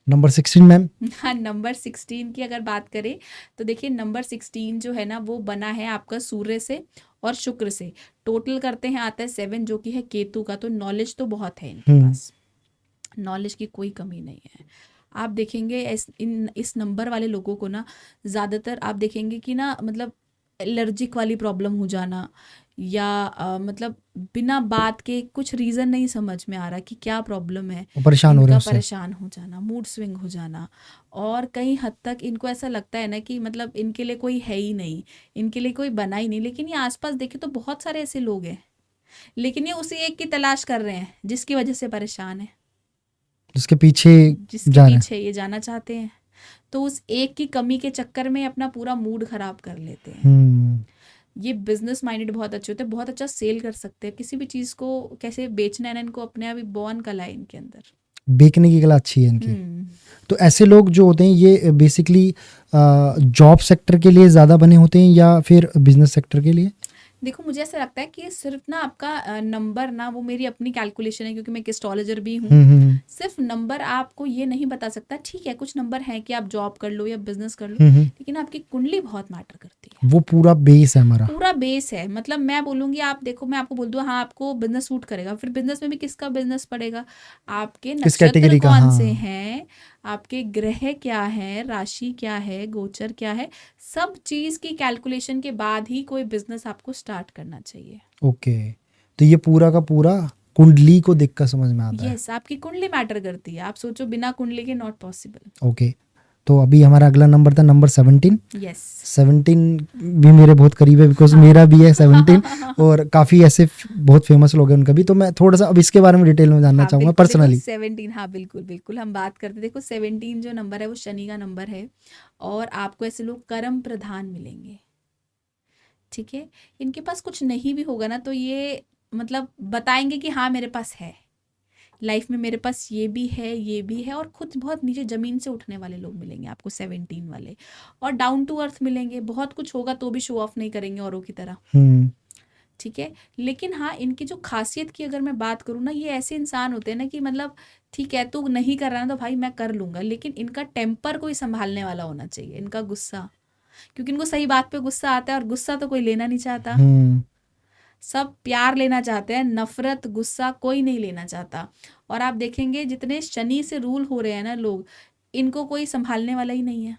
Number 16 ma'am. हाँ, नंबर 16 की अगर बात करें तो देखिए नंबर 16 जो है ना वो बना है आपका सूर्य से और शुक्र से, टोटल करते हैं आता है 7, जो कि है केतु का। तो नॉलेज तो बहुत है इनके पास, नॉलेज की कोई कमी नहीं है। आप देखेंगे इस नंबर वाले लोगों को ना ज़्यादातर आप देखेंगे कि ना मतलब एलर्जिक वाली प्रॉब्लम हो जाना, या मतलब बिना बात के कुछ रीज़न नहीं समझ में आ रहा कि क्या प्रॉब्लम है, वो परेशान हो रहे इनका हैं उससे। परेशान हो जाना, मूड स्विंग हो जाना, और कहीं हद तक इनको ऐसा लगता है ना कि मतलब इनके लिए कोई है ही नहीं, इनके लिए कोई बना ही नहीं। लेकिन ये आसपास देखे तो बहुत सारे ऐसे लोग हैं, लेकिन ये उसी एक की तलाश कर रहे हैं जिसकी वजह से परेशान है, जिसके पीछे जिसके जा रहे हैं। पीछे ये जाना चाहते हैं। तो उस एक की कमी के चक्कर में अपना पूरा मूड खराब कर लेते हैं। ये बिजनेस माइंडेड बहुत अच्छे होते हैं, बहुत अच्छा सेल कर सकते हैं, किसी भी चीज़ को कैसे बेचना है ना, इनको अपने आप ही बॉर्न कला है इनके अंदर। बेचने की कला अच्छी है इनकी। हम्म तो ऐसे लोग जो होते हैं ये बेसिकली जॉब सेक्टर के लिए ज़्यादा बने होते हैं या फिर बिजनेस सेक्टर के लिए? देखो, मुझे ऐसा लगता है कि सिर्फ ना आपका नंबर ना, वो मेरी अपनी कैलकुलेशन है क्योंकि मैं एक एस्ट्रोलॉजर भी हूँ। सिर्फ नंबर आपको ये नहीं बता सकता। ठीक है, कुछ नंबर हैं कि आप जॉब कर लो या बिजनेस कर लो, लेकिन आपकी कुंडली बहुत मैटर करती है। वो पूरा बेस है हमारा। पूरा बेस है। मतलब मैं बोलूँगी, आप देखो, मैं आपको बोल दूँ हाँ आपको बिजनेस सूट करेगा, फिर बिजनेस में भी किसका बिजनेस पड़ेगा, आपके किस नक्षत्र कैटेगरी का? कौन हाँ। से हैं, आपके ग्रह क्या है, राशि क्या है, गोचर क्या है, सब चीज़ की कैलकुलेशन के बाद ही कोई बिजनेस आपको स्टार्ट करना चाहिए। ओके, तो ये पूरा का पूरा कुंडली को देखकर समझ में आता है। यस, आपकी कुंडली मैटर करती है। आप सोचो, बिना कुंडली के नॉट पॉसिबल। ओके, तो अभी हमारा अगला नंबर था नंबर 17। यस 17 भी मेरे बहुत करीब है बिकॉज मेरा भी है 17 और काफ़ी ऐसे बहुत फेमस लोग हैं उनका भी। तो मैं थोड़ा सा अब इसके बारे में डिटेल में जानना चाहूँगा पर्सनली। 17, हाँ बिल्कुल बिल्कुल, हम बात करते हैं। देखो 17 जो नंबर है वो शनि का नंबर है, और आपको ऐसे लोग कर्म प्रधान मिलेंगे। ठीक है, इनके पास कुछ नहीं भी होगा ना तो ये मतलब बताएंगे कि हाँ मेरे पास है, लाइफ में मेरे पास ये भी है, ये भी है, और खुद बहुत नीचे ज़मीन से उठने वाले लोग मिलेंगे आपको 17 वाले, और डाउन टू अर्थ मिलेंगे। बहुत कुछ होगा तो भी शो ऑफ नहीं करेंगे औरों की तरह। ठीक है, लेकिन हाँ इनकी जो खासियत की अगर मैं बात करूँ ना, ये ऐसे इंसान होते हैं ना कि मतलब ठीक है तू नहीं कर रहा ना तो भाई मैं कर लूँगा, लेकिन इनका टेम्पर कोई संभालने वाला होना चाहिए, इनका गुस्सा, क्योंकि इनको सही बात पे गुस्सा आता है, और गुस्सा तो कोई लेना नहीं चाहता। सब प्यार लेना चाहते हैं, नफरत गुस्सा कोई नहीं लेना चाहता। और आप देखेंगे जितने शनि से रूल हो रहे हैं ना लोग, इनको कोई संभालने वाला ही नहीं है।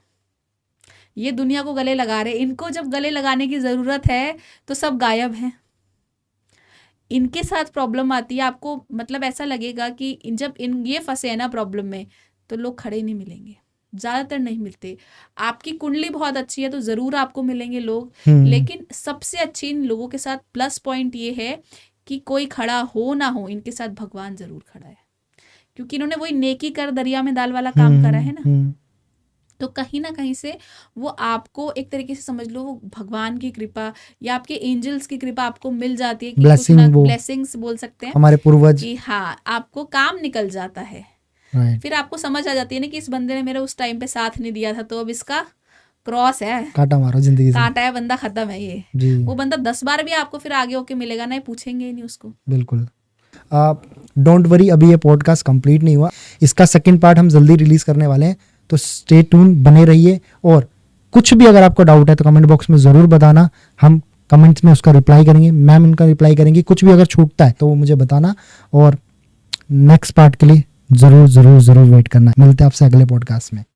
ये दुनिया को गले लगा रहे हैं, इनको जब गले लगाने की ज़रूरत है तो सब गायब हैं। इनके साथ प्रॉब्लम आती है, आपको मतलब ऐसा लगेगा कि जब ये फंसे हैं ना प्रॉब्लम में, तो लोग खड़े नहीं मिलेंगे, ज़्यादातर नहीं मिलते। आपकी कुंडली बहुत अच्छी है तो ज़रूर आपको मिलेंगे लोग, लेकिन सबसे अच्छी इन लोगों के साथ प्लस पॉइंट ये है कि कोई खड़ा हो ना हो, इनके साथ भगवान ज़रूर खड़ा है, क्योंकि इन्होंने वही नेकी कर दरिया में दाल वाला काम करा है ना। तो कहीं ना कहीं से वो आपको एक तरीके से समझ लो, वो भगवान की कृपा या आपके एंजल्स की कृपा आपको मिल जाती है कि ब्लेसिंग्स बोल सकते हैं, हमारे पूर्वज कि हाँ आपको काम निकल जाता है। फिर आपको समझ आ जाती है ना कि इस बंदे ने मेरा उस टाइम पे साथ नहीं दिया था, तो अब इसका क्रॉस है, कांटा मारो जिंदगी से, कांटा है, बंदा खत्म है ये जी। वो बंदा 10 बार भी आपको फिर आगे होके मिलेगा ना, पूछेंगे ही नहीं उसको। बिल्कुल, डोंट वरी, अभी ये पॉडकास्ट कंप्लीट नहीं हुआ, इसका सेकंड पार्ट हम जल्दी रिलीज करने वाले हैं, तो स्टे ट्यून, बने रहिए। और कुछ भी अगर आपको डाउट है तो कमेंट बॉक्स में ज़रूर बताना, हम कमेंट्स में उसका रिप्लाई करेंगे, मैम उनका रिप्लाई करेंगे। कुछ भी अगर छूटता है तो वो मुझे बताना, और नेक्स्ट पार्ट के लिए ज़रूर ज़रूर ज़रूर वेट करना। मिलते हैं आपसे अगले पॉडकास्ट में।